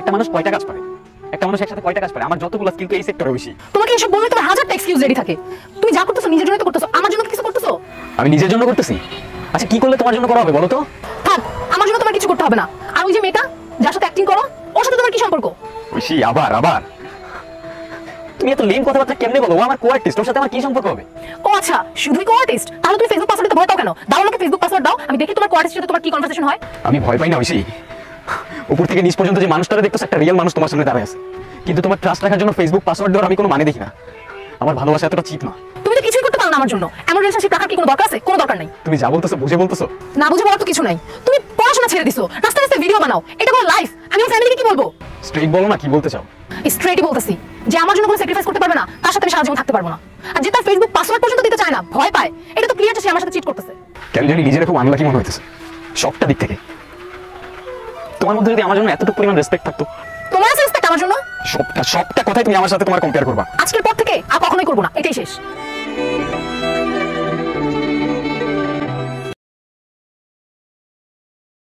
একটা মানুষ কয়টা কাজ পারে? একটা মানুষ একসাথে কয়টা কাজ পারে? আমার যতগুলো স্কিল তো এই সেক্টরে বেশি। তোমাকে এসব বললে তোমার হাজারটা এক্সকিউজ রেডি থাকে। তুমি যা করতেছো নিজের জন্য তো করতেছো, আমার জন্য কিছু করতেছো? আমি নিজের জন্য করতেছি। আচ্ছা কি করলে তোমার জন্য করা হবে বলো তো? থাক, আমার জন্য তোমার কিছু করতে হবে না। আর ওই যে মেয়েটা যার সাথে অ্যাক্টিং করো, ওর সাথে তোমার কি সম্পর্ক? ঐশী আবার আবার তুমি এত লেম কথাবার্তা কেমনে বলো? ও আমার কো-আর্টিস্ট, ওর সাথে আমার কি সম্পর্ক হবে? ও আচ্ছা, শুধুই কো-আর্টিস্ট? তাহলে তুমি ফেসবুক পাসওয়ার্ডে ভয় পাও কেন? দাও আমাকে ফেসবুক পাসওয়ার্ড দাও, আমি দেখি তোমার কো-আর্টিস্টের সাথে তোমার কি কনভারসেশন হয়। আমি ভয় পাই না ঐশী। উপর থেকে নিচ পর্যন্ত যে মানুষটারে দেখতেছো, একটা রিয়েল মানুষ তোমার সামনে দাঁড়ায় আছে। কিন্তু তোমার ট্রাস্ট রাখার জন্য ফেসবুক পাসওয়ার্ড দেওয়ার আমি কোনো মানে দেখি না। আমার ভালোবাসা এতটা চিপ না। তুমি তো কিছুই করতে পারো না আমার জন্য। এমন রিলেশনশিপ রাখার কি কোনো দরকার আছে? কোনো দরকার নাই। তুমি যা বলতেছো বুঝে বলতেছো? না বুঝে বলার তো কিছু নাই। তুমি পড়াশোনা ছেড়ে দিছো, রাস্তায় রাস্তায় ভিডিও বানাও, এটা কোনো লাইফ? আমি আমার ফ্যামিলিকে কি বলবো? স্ট্রেট বলো না, কি বলতে চাও? স্ট্রেটই বলতেছি যে আমার জন্য কোনো স্যাক্রিফাইস করতে পারবে না, তার সাথে আমি সারা জীবন থাকতে পারবো না। আর যে তার ফেসবুক পাসওয়ার্ড পর্যন্ত দিতে চায় না, ভয় পায়, এটা তো ক্লিয়ার যে সে আমার সাথে চিট করতেছে। কেন জানি নিজের খুব আনলাকি মনে হইতেছে সবটা দিক থেকে। তোমার মধ্যে যদি আমার জন্য এতটুকু পরিমাণ রেসপেক্ট থাকতো। তোমার আছে রেসপেক্ট আমার জন্য? সবটা কথাই তুমি আমার সাথে তোমার কম্পেয়ার করবা। আজকের পর থেকে আর কখনোই করবো না, এটাই শেষ।